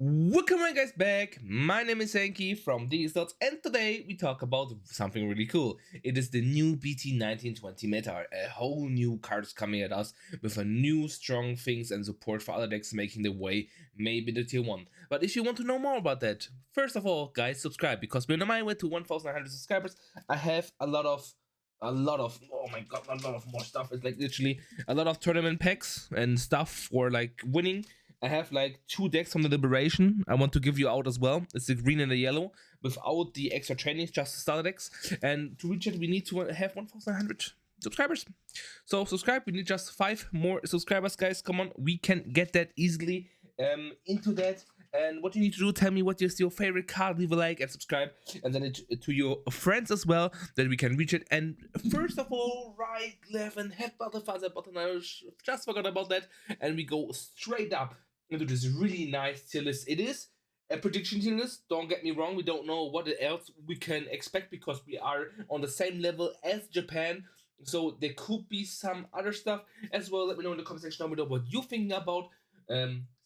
Welcome on guys back, my name is Senki from digislots and today we talk about something really cool. It is the new BT1920 meta, a whole new cards coming at us with a new strong things and support for other decks making the way maybe the tier 1. But if you want to know more about that, first of all guys subscribe because we're on my way to 1100 subscribers. I have a lot of oh my god, a lot of more stuff. It's like literally a lot of tournament packs and stuff for like winning. I have like 2 decks from the Liberation I want to give you out as well. It's the green and the yellow without the extra trainings, just the starter decks. And to reach it, we need to have 1100 subscribers. So subscribe, we need just 5 more subscribers, guys. Come on, we can get that easily into that. And what you need to do, tell me what is your favorite card, leave a like and subscribe, and then it to your friends as well, that we can reach it. And first of all, right, left, and head button, I just forgot about that, and we go straight up into this really nice tier list. It is a prediction tier list, don't get me wrong. We don't know what else we can expect because we are on the same level as Japan, so there could be some other stuff as well. Let me know in the comment section down below what you're thinking about.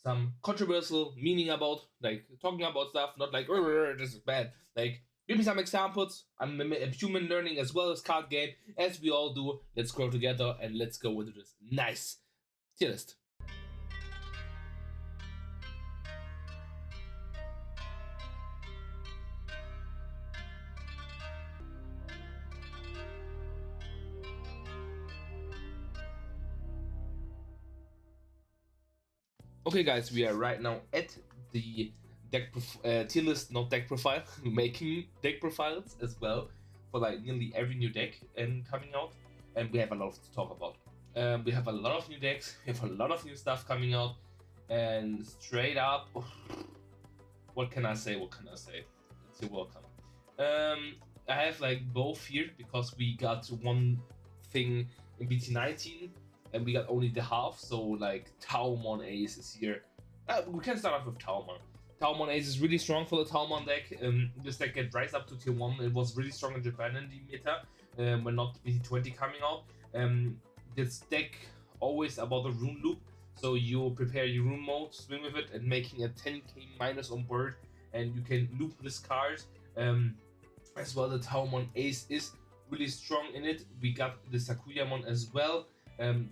Some controversial meaning about, like, talking about stuff, not like this is bad. Like, give me some examples. I'm a human learning as well as card game, as we all do. Let's grow together and let's go into this nice tier list. Okay guys, we are right now at the deck tier list, not deck profile, making deck profiles as well for like nearly every new deck and coming out, and we have a lot to talk about. We have a lot of new decks, we have a lot of new stuff coming out, and straight up, what can I say? You're welcome. I have like both here because we got one thing in BT19 and we got only the half, so like Taomon Ace is here. We can start off with Taomon. Taomon Ace is really strong for the Taomon deck. This deck get rise up to tier 1. It was really strong in Japan in the meta, when not BT20 coming out. This deck always about the rune loop, so you prepare your rune mode, swing with it, and making a 10k minus on board, and you can loop this card. As well, the Taomon Ace is really strong in it. We got the Sakuyamon as well.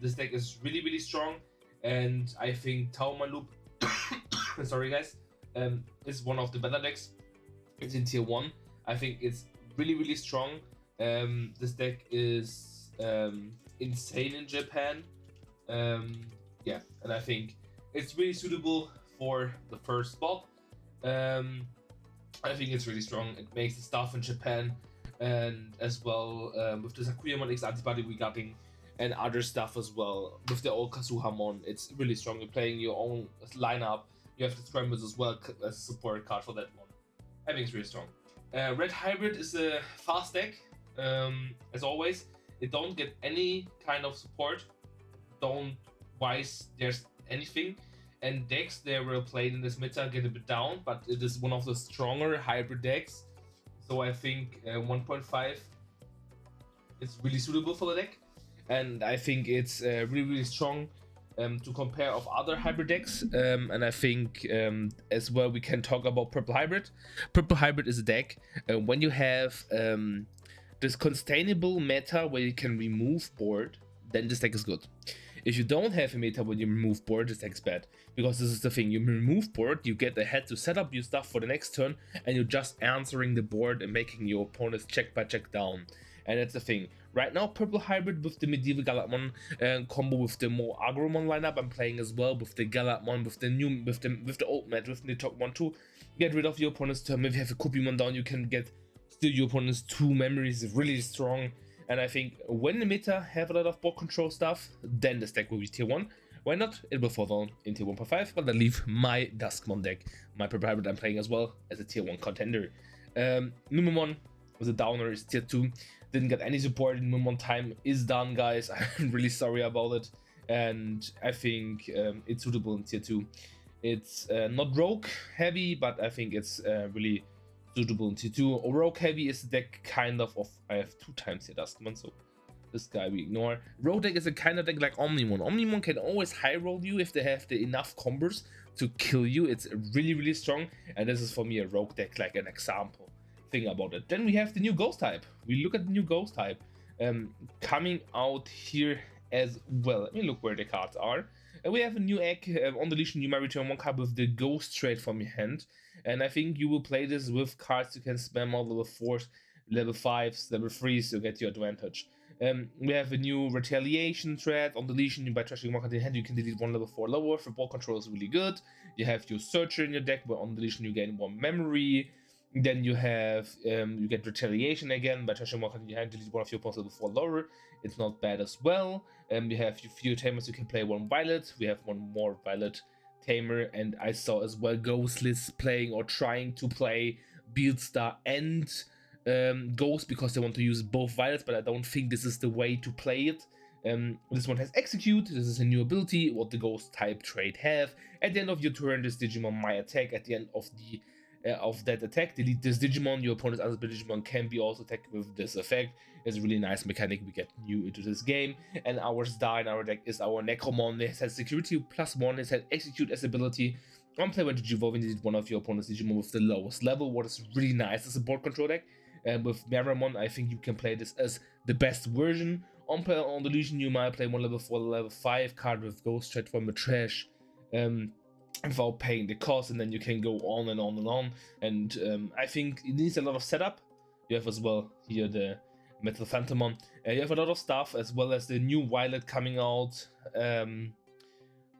This deck is really strong, and I think Taomon Loop sorry guys, is one of the better decks. It's in tier 1. I think it's really strong. This deck is insane in Japan. Yeah, and I think it's really suitable for the first spot. I think it's really strong. It makes the stuff in Japan, and as well with the Sakuyamon X antibody we got in, and other stuff as well. With the old Kazuhamon, it's really strong. You're playing your own lineup. You have the Scrambles as well as a support card for that one. I think it's really strong. Red Hybrid is a fast deck, as always. It don't get any kind of support. Don't wise there's anything. And decks that were played in this meta get a bit down, but it is one of the stronger hybrid decks. So I think 1.5 is really suitable for the deck. And I think it's really strong to compare of other hybrid decks. And I think as well we can talk about Purple Hybrid. Purple Hybrid is a deck when you have this containable meta where you can remove board, then this deck is good. If you don't have a meta when you remove board, this deck's bad. Because this is the thing, you remove board, you get ahead to set up your stuff for the next turn, and you're just answering the board and making your opponents check by check down. And that's the thing. Right now, Purple Hybrid with the Medieval Galatmon combo with the more Agromon lineup I'm playing as well, with the Galatmon, with the old mat, with the top 1 to get rid of your opponent's turn. If you have a Kupimon down, you can get still your opponent's 2 memories, really strong. And I think when the meta have a lot of board control stuff, then this deck will be tier 1. Why not? It will fall down in tier 1.5, but I leave my Duskmon deck, my Purple Hybrid I'm playing as well, as a tier 1 contender. Numemon was a downer, is tier 2. Didn't get any support in Numemon time, is done guys. I'm really sorry about it. And I think it's suitable in tier 2. It's not rogue heavy, but I think it's really suitable in tier 2. Rogue heavy is the deck kind of I have 2 times here Duskmon, so this guy we ignore. Rogue deck is a kind of deck like Omnimon. Omnimon can always high roll you if they have the enough combos to kill you. It's really strong, and this is for me a rogue deck, like an example thing about it. Then we have the new ghost type. We look at the new ghost type coming out here as well. Let me look where the cards are. We have a new egg. On deletion, you might return one card with the ghost trait from your hand, and I think you will play this with cards you can spam out level 4s, level 5s, level 3s to get your advantage. We have a new retaliation threat. On deletion, by trashing one card in hand, you can delete one level 4 lower. For ball control is really good. You have your searcher in your deck, where on deletion you gain 1 memory. Then you have you get retaliation again by trashing one card in your hand, delete one of your opponent's level 4 lower. It's not bad as well. You have your few tamers, you can play 1 violet. We have 1 more violet tamer, and I saw as well Ghostless playing or trying to play Bealdstar and Ghost because they want to use both violets, but I don't think this is the way to play it. This one has Execute. This is a new ability, what the ghost type trait have. At the end of your turn, this Digimon might attack. At the end of that attack, delete this Digimon. Your opponent's other Digimon can be also attacked with this effect. It's a really nice mechanic we get new into this game. And our star in our deck is our Necromon. It has security +1. It has Execute as ability. On play when Digivolving, delete one of your opponent's Digimon with the lowest level. What is really nice is a board control deck. And with Meramon, I think you can play this as the best version. On play on deletion, you might play 1 level 4, level 5 card with Ghost Threat from the trash without paying the cost, and then you can go on and on and on. And I think it needs a lot of setup. You have as well here the Metal Phantomon. You have a lot of stuff, as well as the new Violet coming out.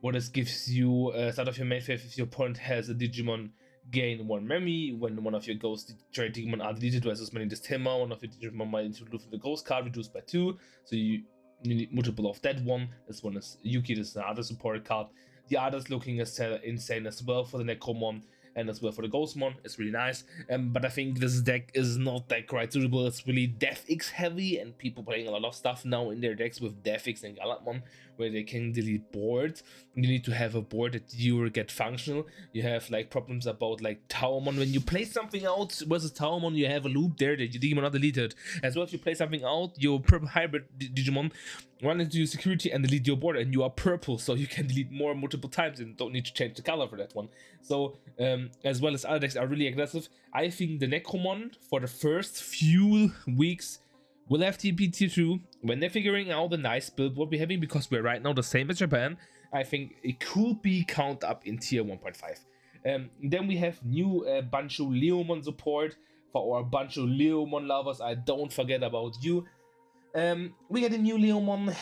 What this gives you start of your main phase if your opponent has a Digimon, gain 1 memory. When one of your ghost trait Digimon are deleted versus many this Timber, one of your Digimon might introduce the ghost card reduced by 2, so you need multiple of that one. This one is Yuki, this is another support card. The others looking as insane as well for the Necromon and as well for the Ghostmon. It's really nice, but I think this deck is not that quite suitable. It's really DefX heavy, and people playing a lot of stuff now in their decks with DefX and Galatmon, where they can delete boards. You need to have a board that you get functional. You have like problems about like Towermon. When you play something out versus Towermon, you have a loop there that your Digimon are deleted. As well, if you play something out, your purple hybrid Digimon run into your security and delete your board, and you are purple, so you can delete more multiple times and don't need to change the color for that one. So as well as other decks are really aggressive. I think the Necromon for the first few weeks will have TP tier 2 when they're figuring out the nice build what we're having, because we're right now the same as Japan. I think it could be count up in tier 1.5. Then we have new BunchoLeomon support for our BunchoLeomon lovers. I don't forget about you. We get a new Leomon.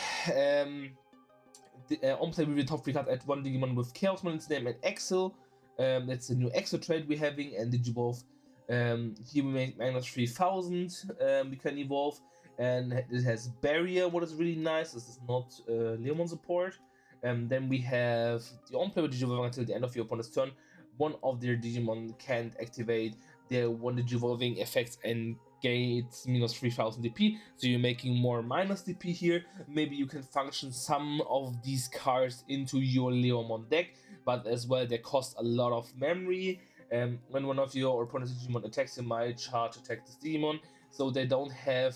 On play with the top 3 card at 1 Digimon with Chaosmon in its name and Excel. That's a new Excel trade we're having, and Digivolve. Here we make -3000. We can evolve, and it has Barrier, what is really nice. This is not Leomon support. Then we have the on play with Digivolving until the end of your opponent's turn. One of their Digimon can't activate their one Digivolving effects and gains -3000 DP, so you're making more minus DP here. Maybe you can function some of these cards into your Leomon deck, but as well they cost a lot of memory. When one of your opponent's Digimon attacks, you might charge attack this Digimon, so they don't have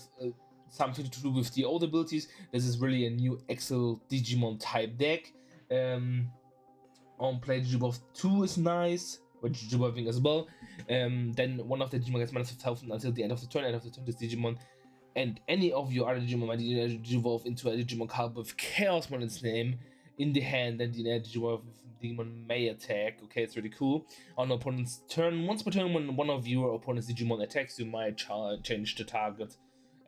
something to do with the old abilities. This is really a new Excel Digimon type deck. On play Digivolve 2 is nice, but Digivolving as well. Then one of the Digimon gets -5000 until the end of the turn. End of the turn, this Digimon and any of your other Digimon might Digivolve into a Digimon card with Chaosmon in its name in the hand, and the Digimon may attack. Okay, it's really cool. On opponent's turn, once per turn, when one of your opponent's Digimon attacks, you might change the target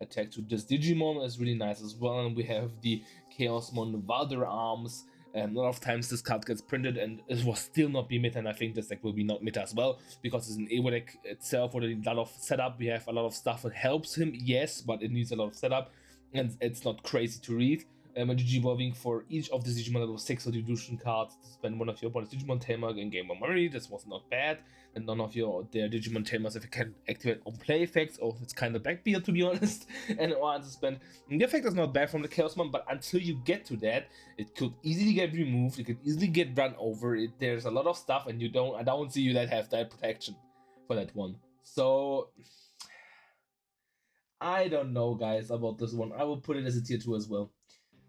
attack to this Digimon. It's really nice as well. And we have the Chaosmon Valder Arms. A lot of times this card gets printed and it will still not be meta, and I think this deck will be not meta as well, because it's an Evo deck itself with a lot of setup. We have a lot of stuff that helps him, yes, but it needs a lot of setup, and it's not crazy to read. Digivolving for each of the Digimon level 6 evolution cards to spend one of your opponent's Digimon tamer and gain 1 memory. This was not bad. And none of their Digimon tamers, if you can activate on play effects, or it's kind of backbeard to be honest, and or to spend. The effect is not bad from the Chaosmon, but until you get to that, it could easily get removed. It could easily get run over. There's a lot of stuff, and I don't see you that have that protection for that one. So I don't know, guys, about this one. I will put it as a tier 2 as well.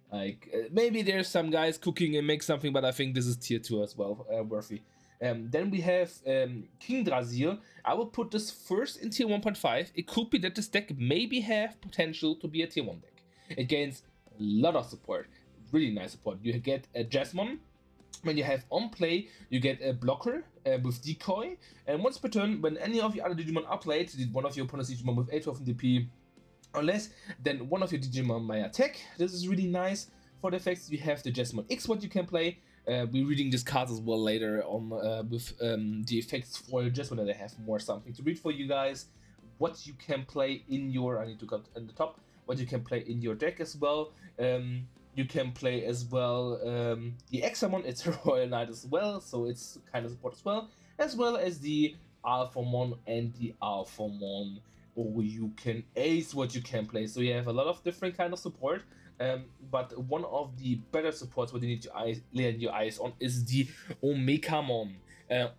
Like maybe there's some guys cooking and make something, but I think this is tier 2 as well, worthy. Then we have King Drasil. I will put this first in tier 1.5. It could be that this deck maybe have potential to be a tier 1 deck. It gains a lot of support, really nice support. You get a Jesmon. When you have on play, you get a blocker with decoy, and once per turn, when any of your other Digimon are played, one of your opponent's Digimon with 8/12 DP or less, then one of your Digimon may attack. This is really nice. For the effects, you have the Jesmon X, what you can play. We're reading these cards as well later on with the effects for Jesmon, and I have more something to read for you guys. What you can play in your, I need to go in the top, what you can play in your deck as well. You can play as well the Examon, it's a Royal Knight as well, so it's kind of support as well as the Alphamon and the Alphamon, or you can ace what you can play. So you have a lot of different kind of support, but one of the better supports what you need to lay your eyes on is the Omegamon.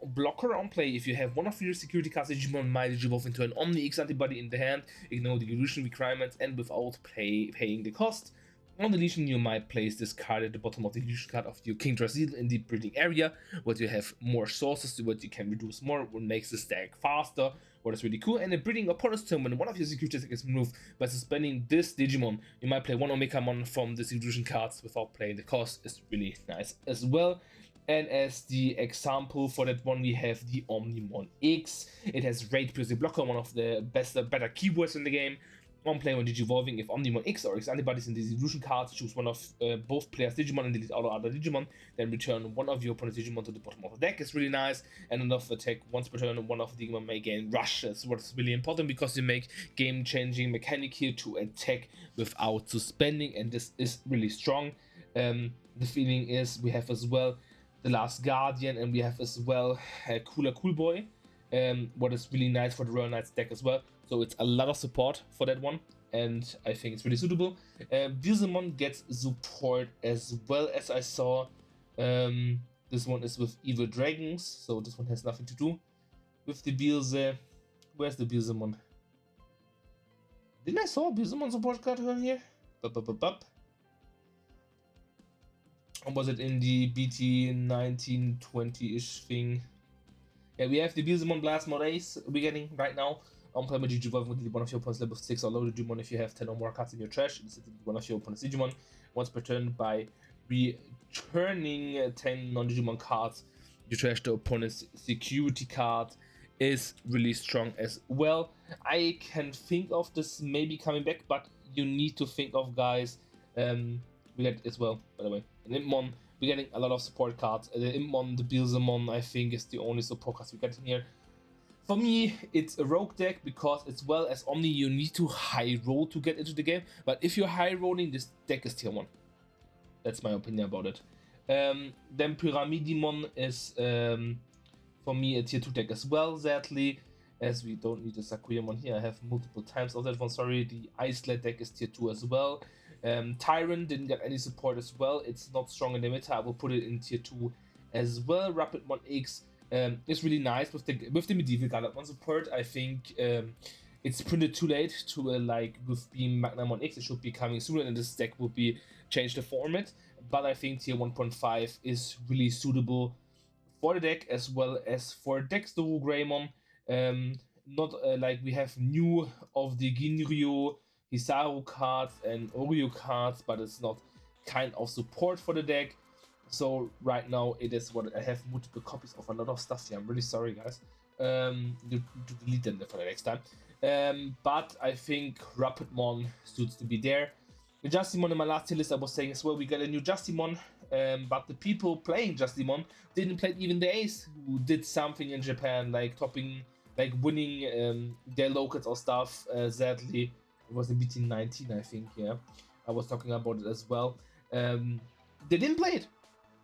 Blocker on play. If you have one of your security cards, Digimon might evolve into an Omni X antibody in the hand, ignore the illusion requirements, and without paying the cost. On deletion, you might place this card at the bottom of the deletion card of your King Drasil in the breeding area, where you have more sources to what you can reduce more, what makes the stack faster, what is really cool. And the breeding opponent's turn, when one of your security decks is moved by suspending this Digimon, you might play one Omegamon from the illusion cards without paying the cost. It's really nice as well. And as the example for that one, we have the Omnimon X. It has Raid plus the blocker, one of the better keywords in the game. On play when Digivolving, if Omnimon X or X antibodies in the illusion cards, choose one of both players' Digimon and delete all other Digimon, then return one of your opponent's Digimon to the bottom of the deck. It's really nice. And enough attack once per turn, one of the Digimon may gain Rush. That's what's really important, because you make game-changing mechanic here to attack without suspending, and this is really strong. The feeling is we have as well the Last Guardian, and we have as well Cooler Cool Boy, what is really nice for the Royal Knights deck as well. So it's a lot of support for that one, and I think it's really suitable. Jesmon gets support as well, as I saw. This one is with Evil Dragons, so this one has nothing to do with the Bielse. Where's the Jesmon? Didn't I saw a Jesmon support card here? Or was it in the BT19 20-ish thing? Yeah, we have the Jesmon Blast Mod Ace we're getting right now. On play with Digivolve with one of your opponent's level 6 or lower Digimon. If you have 10 or more cards in your trash, it's one of your opponent's Digimon. Once per turn, by returning 10 non-Digimon cards, you trash the opponent's security card. Is really strong as well. I can think of this maybe coming back, but you need to think of, guys. We get as well, by the way, in Impmon, we're getting a lot of support cards. The Impmon, the Jesmon, I think, is the only support cards we get in here. For me, it's a rogue deck, because as well as Omni, you need to high roll to get into the game. But if you're high rolling, this deck is tier 1. That's my opinion about it. Then Pyramidimon is, for me, a tier 2 deck as well, sadly. As we don't need a Sakuyamon here, I have multiple times of that one, sorry. The Iceland deck is tier 2 as well. Tyrant didn't get any support as well. It's not strong in the meta. I will put it in tier 2 as well. Rapidmon X. It's really nice with the medieval Gallantmon support. I think it's printed too late to like with being Magnamon X. It should be coming sooner, and this deck will be change the format. But I think tier 1.5 is really suitable for the deck, as well as for Dexter Greymon. Not like we have new of the Ginryu, Hisaru cards and Oreo cards, but it's not kind of support for the deck. So right now it is what I have multiple copies of a lot of stuff here. I'm really sorry, guys. To delete them for the next time. But I think Rapidmon suits to be there. The Justimon in my last tier list, I was saying as well, we got a new Justimon, but the people playing Justimon didn't play even the Ace, who did something in Japan, like topping, like winning their locals or stuff. Sadly, it was the BT19, I think. Yeah, I was talking about it as well. They didn't play it.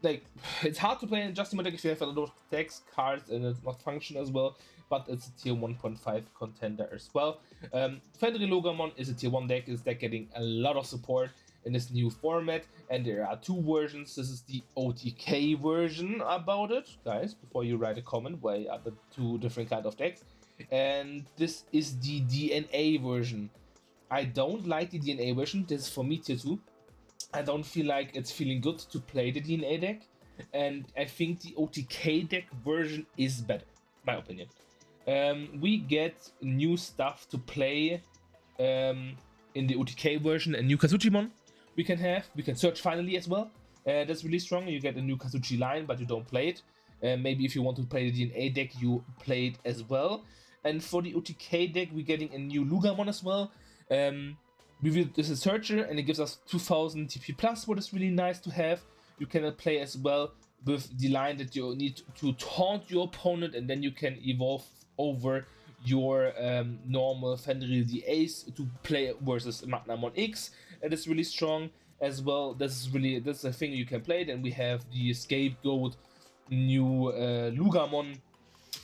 Like, it's hard to play in Justimon deck if you have a lot of text cards and it's not function as well, but it's a tier 1.5 contender as well. Fenriloogamon is a tier 1 deck. This deck getting a lot of support in this new format, and there are two versions. This is the OTK version about it, guys, before you write a comment, why are the two different kind of decks, and this is the DNA version. I don't like the DNA version. This is for me tier 2. I don't feel like it's feeling good to play the DNA deck. and I think the OTK deck version is better, my opinion. We get new stuff to play in the OTK version, a new Kazujimon we can search finally as well. That's really strong. You get a new Kazuchi line, but you don't play it. Maybe if you want to play the DNA deck, you play it as well. And for the OTK deck, we're getting a new Lugamon as well. This is a searcher, and it gives us 2000 TP plus, what is really nice to have. You can play as well with the line that you need to taunt your opponent, and then you can evolve over your normal Fenril the Ace to play versus Magnamon X. And it's really strong as well. This is a thing you can play. Then we have the Scapegoat new Lugamon,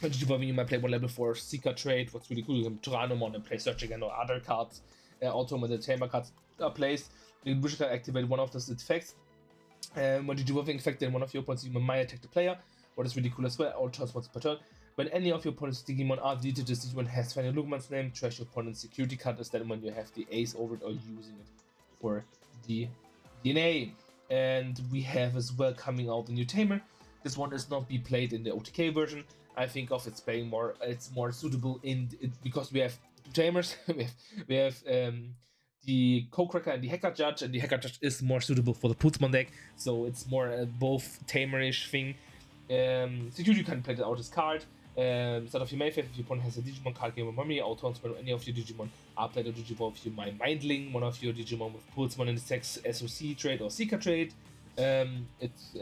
which you might play one level 4 Seeker trait. What's really cool, you can Tyrannomon and play Search again or other cards. Automated Tamer cards are placed. You can activate one of those effects. When you do an effect, then one of your opponents might attack the player. What is really cool as well, all turns once per turn. When any of your opponent's Digimon are deleted, this Digimon has Fenriloogamon's name, trash your opponent's security card instead when you have the ace over it or using it for the DNA. And we have as well coming out the new Tamer. This one is not be played in the OTK version. I think of it's playing more, it's more suitable in because we have two Tamers. we have the Co-Cracker and the Hacker Judge, and the Hacker Judge is more suitable for the Pulsmon deck, so it's more both Tamerish thing. Security can play it out as card. Instead of your main phase, if your opponent has a Digimon card game of memory, auto when any of your Digimon are played or Digivolve, you might Mindling one of your Digimon with Pulsmon in the text SOC trade or Seeker trade. It's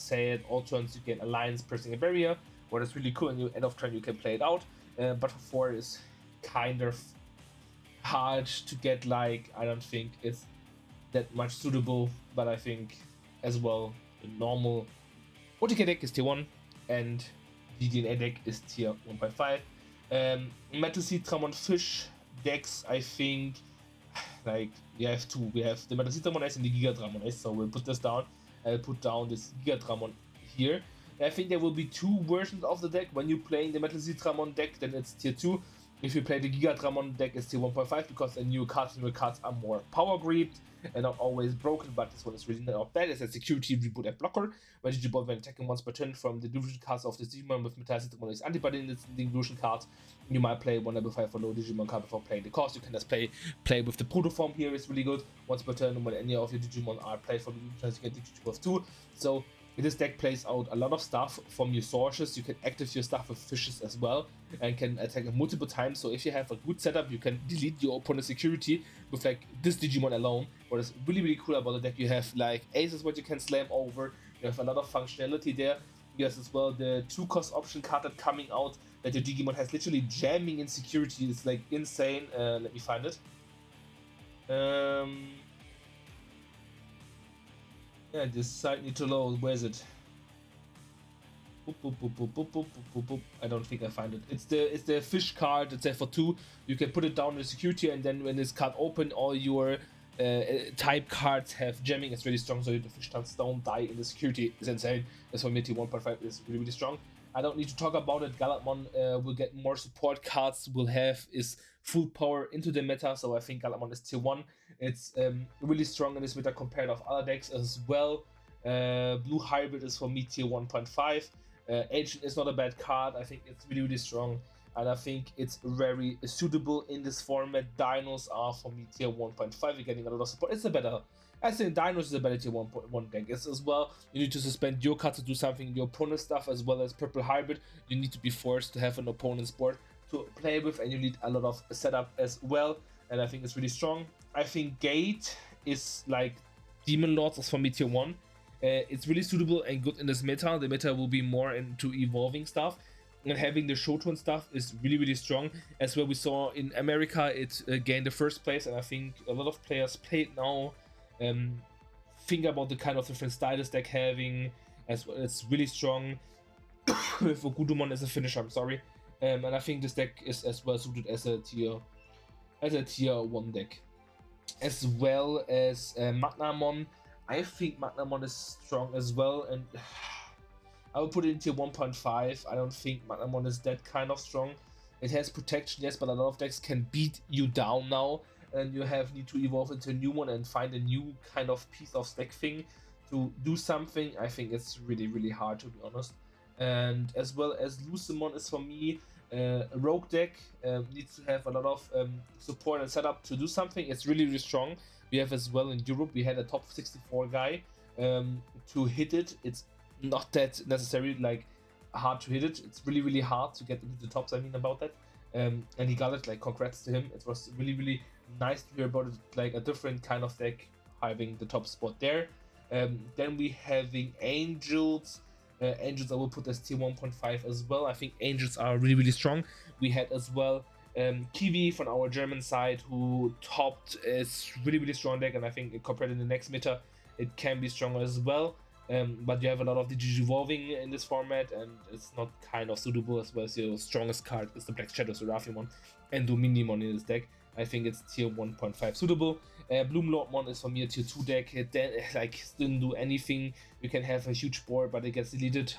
said all turns you gain Alliance pressing a barrier. What is really cool, and you end of turn you can play it out. But for 4 is kind of hard to get, like, I don't think it's that much suitable, but I think as well the normal OTK deck is tier 1 and the DNA deck is tier 1.5. Metal Seed Tramon Fish decks, I think, like, we have two. We have the Metal Seed Tramon Ice and the Giga Dramon Ice, so we'll put this down. I'll put down this Giga Dramon here. I think there will be two versions of the deck. When you're playing the Metal Seed Dramon deck, then it's tier 2. If you play the Giga Dramon deck, it's tier 1.5 because the new cards are more power creeped and not always broken, but this one is really not bad. It's a security reboot and blocker. When Digimon when attacking once per turn from the evolution cards of the Digimon with Metal Seed Tramon antibody in the evolution cards, you might play one level 5 for low Digimon card before playing the cost. You can just play with the Protoform here, it's really good. Once per turn, when any of your Digimon are played from the evolution, you get Digimon 2. So this deck plays out a lot of stuff from your sources. You can activate your stuff with fishes as well and can attack multiple times. So if you have a good setup, you can delete your opponent's security with like this Digimon alone. What is really cool about the deck, you have like aces what you can slam over. You have a lot of functionality there. Yes, as well the 2-cost option card that coming out that your Digimon has literally jamming in security. It's like insane. Let me find it. Yeah, this site need to load. Where is it? Boop, boop, boop, boop, boop, boop, boop, boop. I don't think I find it. It's the fish card. It's there for 2. You can put it down in the security, and then when this card open, all your type cards have jamming. It's really strong, so the fish cards don't die in the security. It's insane. That's why Meti 1.5 is really strong. I don't need to talk about it. Galatmon will get more support cards. Will have is full power into the meta, so I think Galatmon is tier 1. It's really strong in this meta compared to other decks as well. Blue Hybrid is for me tier 1.5. Ancient is not a bad card. I think it's really strong, and I think it's very suitable in this format. Dinos are for me tier 1.5. You're getting a lot of support. It's a better. I think Dinos is a better tier 1.1 deck. It's as well, you need to suspend your card to do something, your opponent's stuff, as well as Purple Hybrid. You need to be forced to have an opponent's board to play with, and you need a lot of setup as well. And I think it's really strong. I think Gate is like Demon Lords is for me tier 1. It's really suitable and good in this meta. The meta will be more into evolving stuff, and having the Shoton stuff is really strong. As well, we saw in America it gained the first place, and I think a lot of players play it now. Think about the kind of different styles deck having as well. It's really strong. With Ogudumon as a finisher, I'm sorry. And I think this deck is as well suited as a tier 1 deck. As well as Magnamon. I think Magnamon is strong as well, and I will put it in tier 1.5. I don't think Magnamon is that kind of strong. It has protection, yes, but a lot of decks can beat you down now, and you need to evolve into a new one and find a new kind of piece of stack thing to do something, I think it's really hard, to be honest. And as well as Lucemon is for me a rogue deck, needs to have a lot of support and setup to do something. It's really strong. We have as well in Europe, we had a top 64 guy. To hit it, it's not that necessary, like hard to hit it. It's really hard to get into the tops, I mean, about that. And he got it, like congrats to him. It was really nice to hear about it, like a different kind of deck having the top spot there. Then we having Angels. Angels I will put as tier 1.5 as well. I think Angels are really strong. We had as well Kiwi from our German side, who topped a really strong deck, and I think compared to the next meta, it can be stronger as well. But you have a lot of Digivolving in this format, and it's not kind of suitable, as well as your strongest card is the Black Shadow Seraphimon and Dominimon in this deck. I think it's tier 1.5 suitable. BunchoLeomon is for me a tier 2 deck. It then, like, didn't do anything. You can have a huge board, but it gets deleted.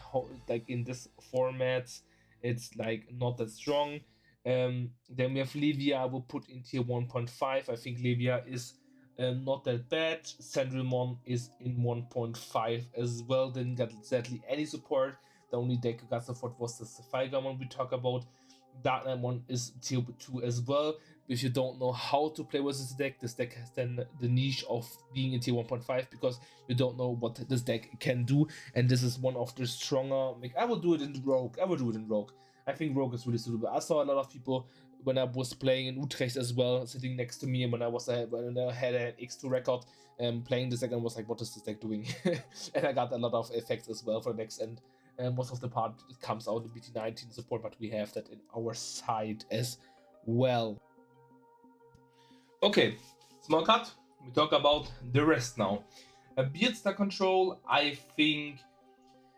Like in this format, it's like not that strong. Then we have Levia. I will put in tier 1.5. I think Levia is not that bad. Cendril is in 1.5 as well. Didn't get exactly any support. The only deck who got support was the Sapphire we talk about. Darknightmon is tier 2 as well. If you don't know how to play with this deck has then the niche of being in tier 1.5, because you don't know what this deck can do, and this is one of the stronger. Like, I will do it in Rogue. I think Rogue is really suitable. I saw a lot of people when I was playing in Utrecht as well, sitting next to me, and when I had an X2 record, playing this deck, and was like, what is this deck doing? And I got a lot of effects as well for the next end. Most of the part comes out in BT19 support, but we have that in our side as well. Okay, small cut. We talk about the rest now. Beardstar Control, I think,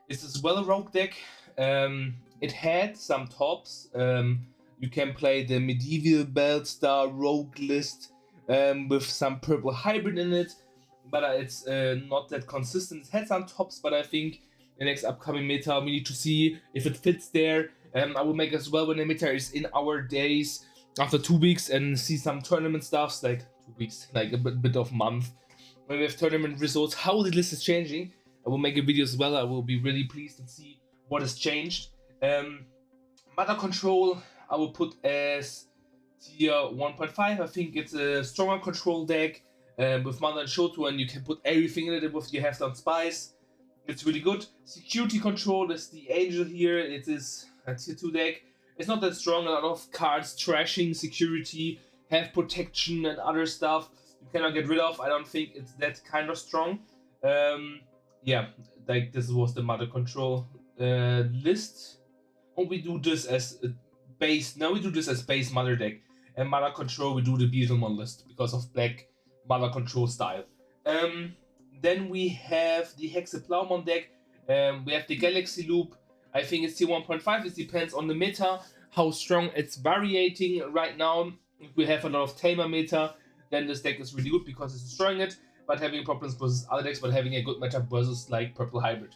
is as well a rogue deck. It had some tops. You can play the medieval Beardstar rogue list with some purple hybrid in it, but it's not that consistent. It had some tops, but I think the next upcoming meta, we need to see if it fits there. I will make as well when the meta is in our days after 2 weeks and see some tournament stuffs, like 2 weeks, like a bit of month. When we have tournament results, how the list is changing, I will make a video as well. I will be really pleased to see what has changed. Mother Control, I will put as tier 1.5. I think it's a stronger control deck with Mother and Shoto, and you can put everything in it if you have some spice. It's really good. Security Control is the Angel here. It is a tier 2 deck. It's not that strong. A lot of cards trashing security, have protection and other stuff you cannot get rid of. I don't think it's that kind of strong. Yeah, like this was the Mother Control list. And we do this as base. Now we do this as base Mother deck. And Mother Control, we do the Beetlemon list because of black Mother Control style. Then we have the Hexaploumon deck. We have the Galaxy Loop. I think it's tier 1.5. It depends on the meta, how strong it's variating right now. If we have a lot of Tamer meta, then this deck is really good because it's destroying it, but having problems versus other decks, but having a good meta versus like Purple Hybrid.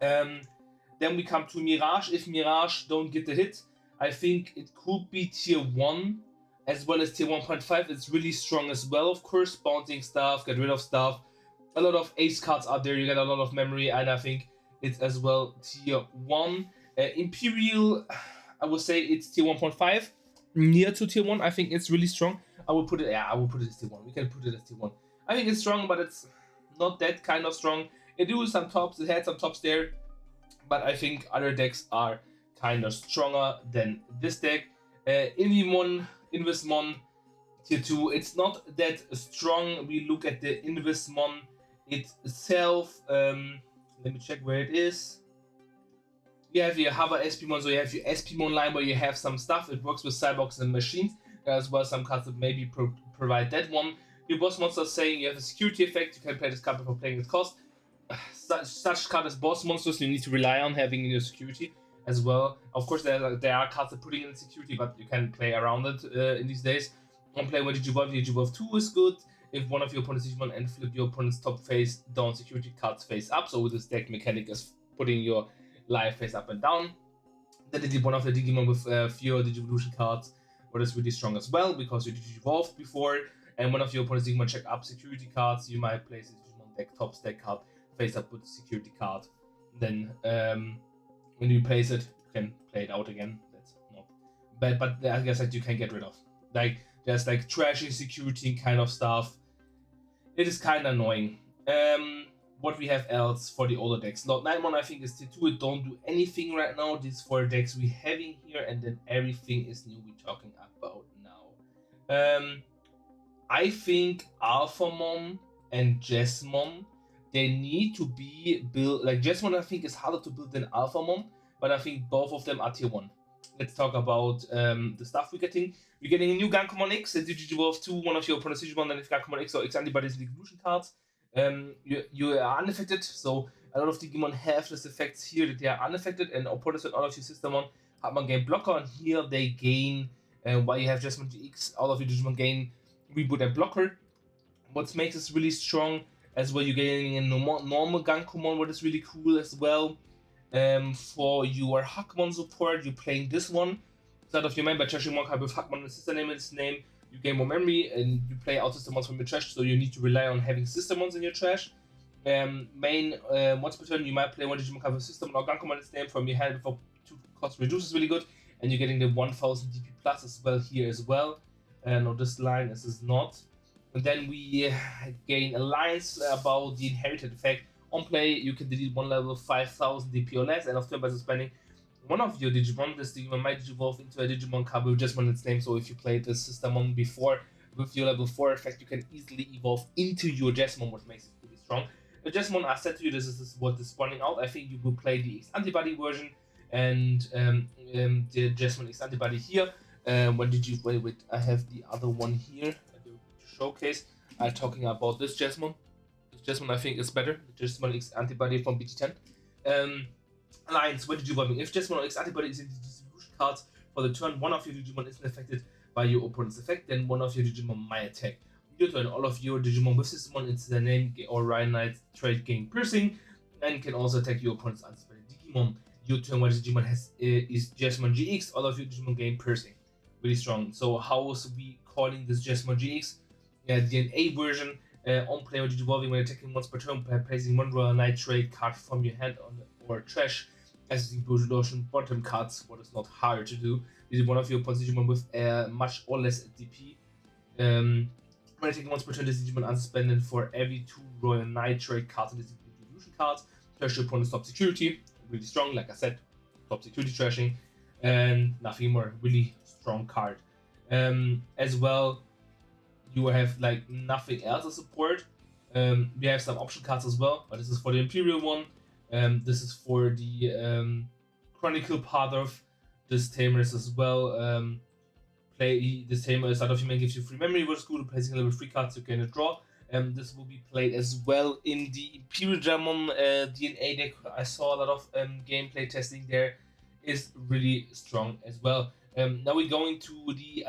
Then we come to Mirage. If Mirage don't get the hit, I think it could be tier 1 as well as tier 1.5. It's really strong as well, of course. Bouncing stuff, get rid of stuff. A lot of ace cards out there, you get a lot of memory, and I think it's as well tier 1. Imperial, I would say it's tier 1.5, near to tier 1. I think it's really strong. I will put it as tier 1. We can put it as tier 1. I think it's strong, but it's not that kind of strong. It do some tops, it had some tops there, but I think other decks are kind of stronger than this deck. Invismon, tier 2. It's not that strong. We look at the Invismon itself. Let me check where it is. You have your Hover SPmon, so you have your SPmon line where you have some stuff. It works with Cyborgs and machines. As well as some cards that maybe provide that one. Your boss monster saying you have a security effect. You can play this card before playing its cost. Such card as boss monsters you need to rely on having in your security as well. Of course, there are cards that putting in security, but you can play around it in these days. One play with Digivolve 2 is good. If one of your opponent's Digimon and flip your opponent's top face down, security cards face up. So this deck mechanic is putting your life face up and down. Then they did one of the Digimon with fewer Digivolution cards, but it's really strong as well because you Digivolved before. And one of your opponent's Digimon check up security cards, you might place a Digimon deck top stack card face up with a security card. Then when you place it, you can play it out again. That's not bad, but I guess that you can get rid of. Like there's like trashing security kind of stuff. It is kind of annoying. What we have else for the older decks? Lord Nightmon, I think, is tier 2. It don't do anything right now. These 4 decks we having here, and then everything is new we're talking about now. I think Alphamon and Jesmon, they need to be built. Like Jesmon, I think, is harder to build than Alphamon, but I think both of them are tier 1. Let's talk about the stuff we're getting. We're getting a new Gankomon X, a Digivolve 2, one of your opponent's Digimon, and if Gankomon X or X antibodies and evolution cards. You are unaffected, so a lot of Digimon have this effects here that they are unaffected, and opponents with all of your Systemon Hartman gain blocker, and here they gain, while you have Jesmon GX, all of your Digimon gain reboot and blocker. What makes this really strong as well, you're getting a normal Gankomon, what is really cool as well. For your Hackmon support, you're playing this one. Instead of your main by trashing one card with Hackmon and sister name in its name, you gain more memory and you play out Systemons from your trash, so you need to rely on having Systemons in your trash. Once per turn, you might play one Digimon card with Systemon or Gankomon in its name from your hand before 2 cost reduces really good, and you're getting the 1000 DP plus as well here as well. No, this line is not. And then we gain Alliance about the inherited effect. On play, you can delete one level 5000 DP or less, and of turn by suspending one of your Digimon. This Digimon might evolve into a Digimon card with Jesmon in its name, so if you played this Systemon before with your level 4 effect, you can easily evolve into your Jesmon, which makes it really strong. The Jesmon, I said to you, this is what is spawning out. I think you will play the X antibody version and the Jesmon X antibody here. When did you wait? I have the other one here to showcase. I'm talking about this Jesmon. Jesmon, I think, is better. The Jesmon X antibody from BT10. Alliance, when did you evolve? If Jesmon X antibody is in the distribution cards for the turn, one of your Digimon isn't affected by your opponent's effect, then one of your Digimon might attack. Your turn, all of your Digimon with Systemon into their name or Rhino trait gain piercing, and can also attack your opponent's anticipated Digimon. Your turn, when the Digimon is Jesmon GX, all of your Digimon gain piercing. Really strong. So how is we calling this Jesmon GX? DNA version. On play when evolving when attacking once per turn by placing one Royal Nitrate card from your hand on or trash as the Evolution bottom cards, what is not hard to do. This is one of your opponent's Digimon with much or less DP. When attacking once per turn, this Digimon unsuspended for every 2 Royal Nitrate cards in this Evolution cards. Trash your opponent's top security. Really strong, like I said, top security trashing. And nothing more. Really strong card. As well, you have like nothing else to support. We have some option cards as well, but this is for the Imperial one. This is for the Chronicle part of this Tamers as well. Play this Tamer is out of your main, gives you free memory, was cool. Placing level 3 cards, you gain a draw. This will be played as well in the Imperial Digimon DNA deck. I saw a lot of gameplay testing there. Is really strong as well. Now we're going to the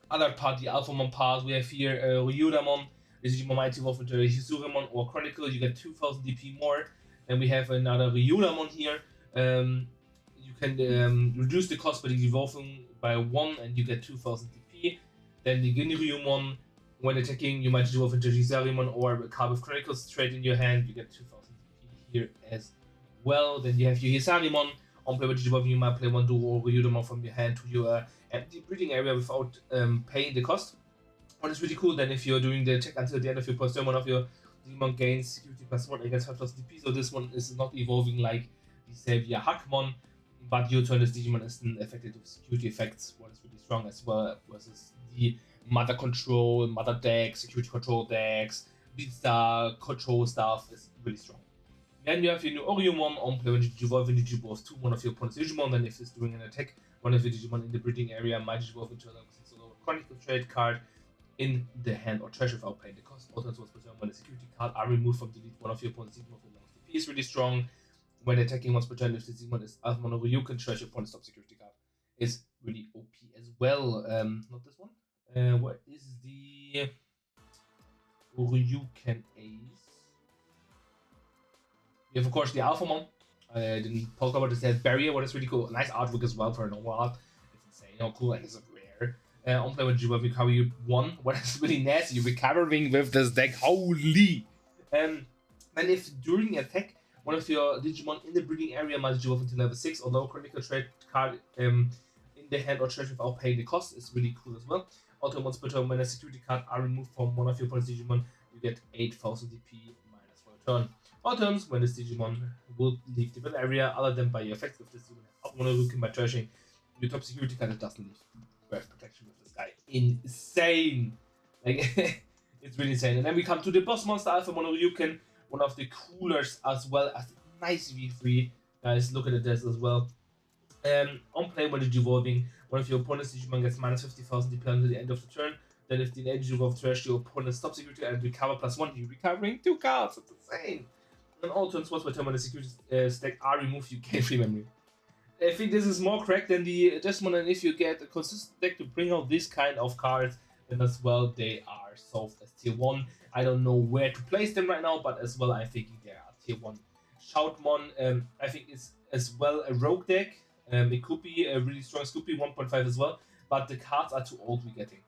other part, the Alphamon part. We have here Ryudamon. This is Digimon might evolve into a Hizuramon or Chronicle. You get 2000 DP more. And we have another Ryudamon here. You can reduce the cost by evolving by 1 and you get 2000 DP. Then the Ginryumon, when attacking, you might evolve into Hizarimon or a card with Chronicle straight in your hand. You get 2000 DP here as well. Then you have your Hizarimon. On play with Digimon, you might play one duo Ryudamon from your hand to your empty breeding area without paying the cost. What is really cool then if you're doing the check until the end of your first turn, one of your Digimon gains security +1 against 5000 DP, so this one is not evolving like the Savior Hackmon, but your turn this Digimon isn't affected with security effects, what is really strong as well versus the Mother Control, Mother deck, Security Control decks, Beatstar Control stuff is really strong. Then you have your new Oriomon on play when you evolve into Digivolve to one of your opponent's Digimon, then if it's doing an attack, one of your Digimon in the breeding area might evolve into a Chronicle trade card in the hand or trash without paying the cost. Also, when the security card are removed from delete, one of your opponent's Digimon with lowest DP is really strong. When attacking once per turn, if the Digimon is Alphamon or you can trash your opponent's top security card. Is really OP as well. Not this one. What is the Ryuken Ace? We have, of course, the Alphamon. I didn't talk about this. There's Barrier, what is really cool. Nice artwork as well for a normal art. It's insane how cool, and it's rare. On play with Digimon, recover you 1. What is really nasty, you're recovering with this deck. Holy! And if during attack, one of your Digimon in the breeding area must evolve until level 6 or lower Chronicle trait card in the hand or treasure without paying the cost, is really cool as well. Also, once per turn, when a security card are removed from one of your opponent's Digimon, you get 8000 DP minus for a turn. All turns, when this Digimon will leave the battle area, other than by your effects, if this Digimon has Monorukin by trashing your top security card, it doesn't leave. Breath protection with this guy. Insane! Like, it's really insane. And then we come to the boss monster, Alphamon Ryuken, one of the coolers as well as nice V3. Guys, look at this as well. On play when it's evolving, one of your opponent's Digimon gets minus 50,000 DP until the end of the turn. Then if the energy evolve trash, your opponent's top security and recover +1, you're recovering 2 cards. That's insane. And all turns once per turn when the security stack are removed, you gain free memory. I think this is more correct than the Jesmon, and if you get a consistent deck to bring out this kind of cards, then as well they are solved as tier 1. I don't know where to place them right now, but as well I think they are tier 1. Shoutmon, I think is as well a rogue deck. It could be a really strong Scoopy 1.5 as well, but the cards are too old we're getting.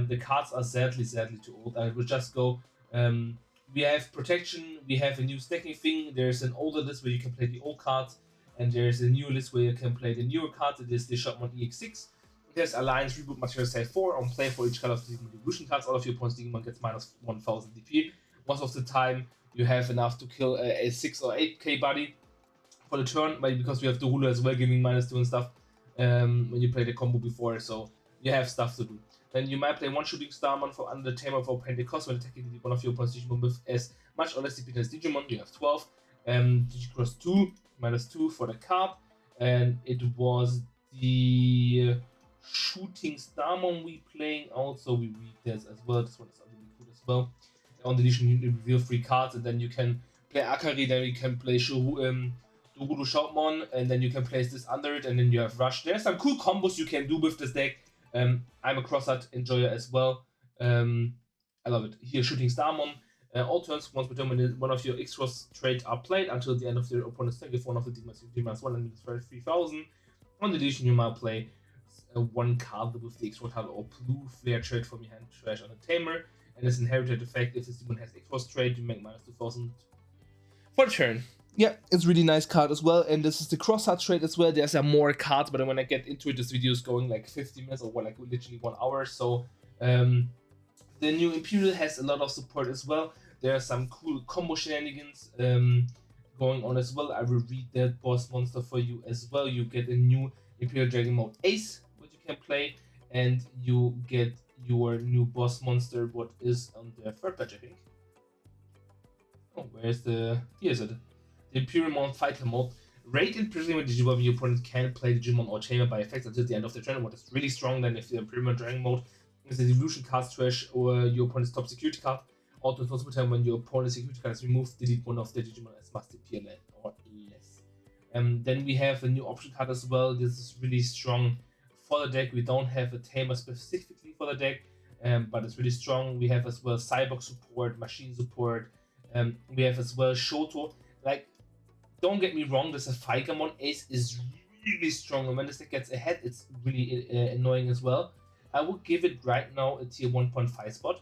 The cards are sadly too old. I will just go, we have protection, we have a new stacking thing, there's an older list where you can play the old cards, and there's a new list where you can play the newer cards. It is the Shoutmon EX6. There's Alliance Reboot Material Save 4 on play for each color of the Digimon Evolution cards. All of your opponent's Digimon gets minus 1000 DP. Most of the time, you have enough to kill a 6 or 8k body for the turn, because we have the ruler as well giving -2 and stuff when you play the combo before, so you have stuff to do. Then you might play one Shooting Starmon for under the Tamer for paying the cost when attacking one of your opponent's Digimon with as much or less DP as Digimon. You have 12. Digicross 2, -2 for the card, and it was the Shooting Starmon we playing. Also, we read this as well. This one is really cool as well. On the edition, you reveal 3 cards, and then you can play Akari, then you can play Dorudo Shoutmon, and then you can place this under it, and then you have Rush. There's some cool combos you can do with this deck. I'm a cross-art enjoyer as well. I love it. Here, Shooting Starmon. All turns, once per turn, when one of your Xros traits are played until the end of their opponent's turn, give one of the Digimons 1 and it's 3000. On the edition, you might play one card with the Xros card or blue flare trait from your hand trash on a Tamer, and its inherited effect, if this Digimon has Xros trait, you make -2000 for the turn. Yeah, it's really nice card as well, and this is the cross-art trait as well. There's more cards, but when I get into it, this video is going like 50 minutes or like literally 1 hour, so the new Imperial has a lot of support as well. There are some cool combo shenanigans going on as well. I will read that boss monster for you as well. You get a new Imperial Dragon Mode Ace, which you can play, and you get your new boss monster, what is on the third patch, I think. Oh, where's the... Here's it. The Imperial Mount Fighter Mode. Raid in prison with Digimon, your opponent can play Digimon or Tamer by effects until the end of the turn, what is really strong. Then if the Imperial Dragon Mode is the Evolution card trash or your opponent's top security card, auto possible time when your opponent's security card is removed, delete one of the Digimon as must appear or less. Then we have a new option card as well. This is really strong for the deck. We don't have a Tamer specifically for the deck, but it's really strong. We have as well Cyborg support, Machine support. We have as well Shoto. Like, don't get me wrong, this Feigamon Ace is really strong, and when this deck gets ahead, it's really annoying as well. I would give it right now a tier 1.5 spot.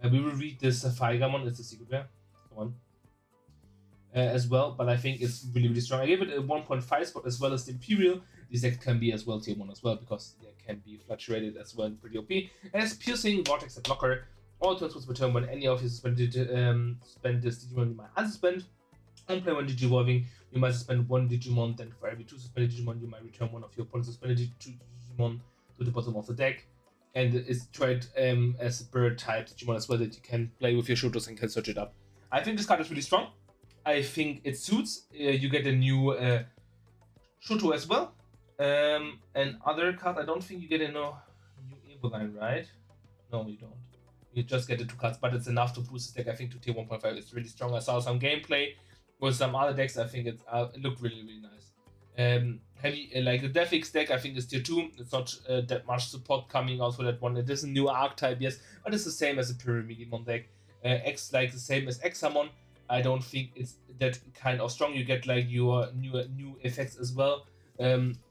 We will read this Feigamon, it's a secret rare, come on, as well, but I think it's really strong. I give it a 1.5 spot as well as the Imperial. This deck can be as well tier 1 as well, because it can be fluctuated as well, pretty OP. And it's Piercing, Vortex, and Blocker. All turns once per turn when any of you spend this Digimon you might unsuspend. On play when Digivolving, you might suspend 1 Digimon, then for every 2 suspended Digimon, you might return one of your opponent's suspended Digimon to the bottom of the deck. And it's tried as a bird type Digimon as well, that you can play with your Shotos and can search it up. I think this card is really strong. I think it suits. You get a new Shoto as well. And other card, I don't think you get a new Evoline, right? No, you don't. You just get the 2 cards, but it's enough to boost the deck, I think, to tier 1.5. It's really strong. I saw some gameplay with some other decks. I think it looked really nice. Heavy, like the Defix deck, I think is tier 2. It's not that much support coming out for that one. It is a new archetype, yes, but it's the same as a Pyramidimon deck. X like the same as Examon. I don't think it's that kind of strong. You get like your new effects as well.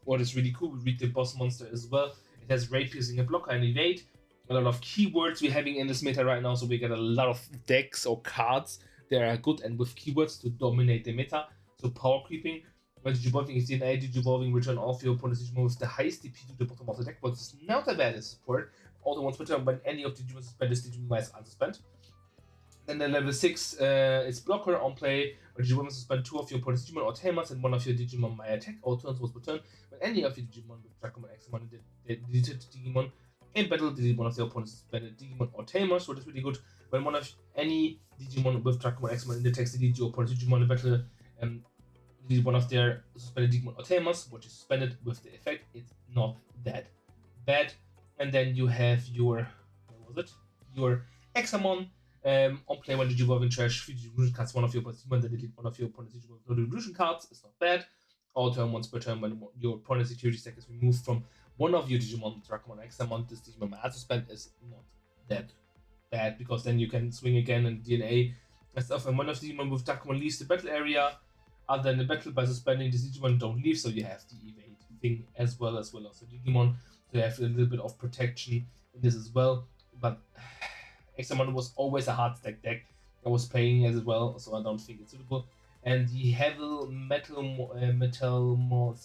What is really cool, we read the boss monster as well. It has Ray Piercing, a blocker, and evade. A lot of keywords we're having in this meta right now, so we get a lot of decks or cards they are good and with keywords to dominate the meta. So power creeping. When Digivolving is DNA, Digivolving return all of your opponent's Digimon with the highest DP to the bottom of the deck, but it's not a bad support. Auto once per turn when any of the Digimon suspend is Digimon is unsuspend. Then the level 6 is blocker on play. When Digimon suspend 2 of your opponent's Digimon or Tamers and 1 of your Digimon by attack or turns once per turn. When any of your Digimon with Dracomon, Xamon, and deleted Digimon in battle, delete one of the opponent's suspended Digimon or Tamers. So that's really good. When one of any Digimon with Dracomon, Xamon in the text delete your opponent's Digimon in battle, delete one of their suspended Digimon or Tamers, which is suspended with the effect. It's not that bad. And then you have your, what was it? Your Xamon. On play when Digivolving trash 3 Digivolution cards, one of your opponent's Digimon, then delete one of your opponent's Digimon no Digivolution cards. It's not bad. All turn once per turn when your opponent's security stack is removed from one of your Digimon, Dracomon, Xamon, this Digimon may suspend is not that bad because then you can swing again and DNA and stuff. And one of the Digimon with Dracomon leaves the battle area, other than the battle by suspending this Digimon don't leave, so you have the evade thing as well as Digimon. So you have a little bit of protection in this as well. But Xamon was always a hard stack deck. I was playing as well, so I don't think it's suitable. And the heavy metal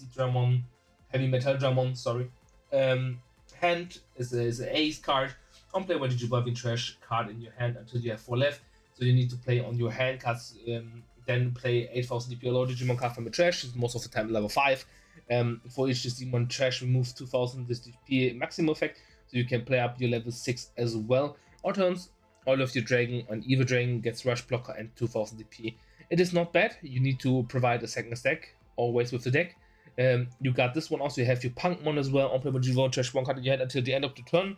Dramon, sorry. Hand is an ace card. On play when Digivolving trash card in your hand until you have 4 left. So you need to play on your hand cards, then play 8000 DP or Digimon card from the trash, most of the time level 5. For each Digimon trash, remove 2000 this DP maximum effect, so you can play up your level 6 as well. Or turns, all of your Dragon and Evil Dragon gets Rush Blocker and 2000 DP. It is not bad. You need to provide a second stack, always with the deck. You got this one also. You have your Punkmon as well. On play when Digivolving trash 1 card in your hand until the end of the turn.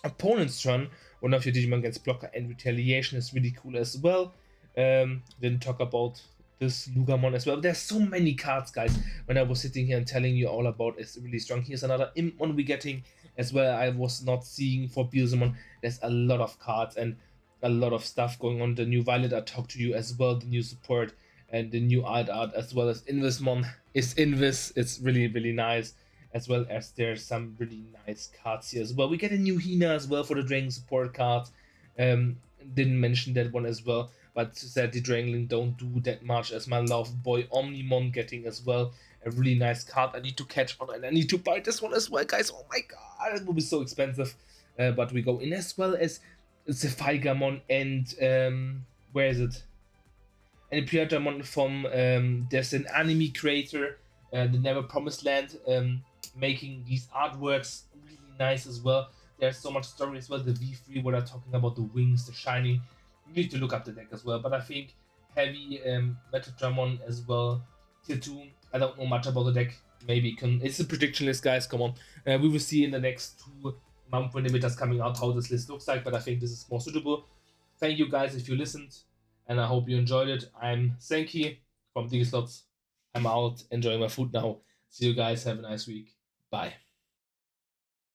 Opponent's turn, one of your Digimon gets Blocker and Retaliation is really cool as well. Didn't talk about this Lugamon as well. There's so many cards, guys. When I was sitting here and telling you all about it's really strong. Here's another Imp one we're getting as well. I was not seeing for Beelzemon. There's a lot of cards and a lot of stuff going on. The new Violet I talked to you as well, the new support and the new art as well as Invismon is Invis. It's really, really nice. As well as there's some really nice cards here as well. We get a new Hina as well for the Dragon support card. Didn't mention that one as well, but said the Drangling don't do that much as my love boy Omnimon getting as well a really nice card I need to catch on, and I need to buy this one as well, guys. Oh my god, it will be so expensive. But we go in as well as Zephygamon and where is it? And Piatamon from there's an anime creator, the Never Promised Land, making these artworks really nice as well. There's so much story as well. The V3, what I'm talking about, the wings, the shining. You need to look up the deck as well. But I think heavy Metadramon as well. Tier 2. I don't know much about the deck. Maybe it's a prediction list, guys. Come on. We will see in the next 2 months when the meta's coming out how this list looks like. But I think this is more suitable. Thank you guys if you listened. And I hope you enjoyed it. I'm Senki from Digislots. I'm out enjoying my food now. See you guys. Have a nice week. Bye.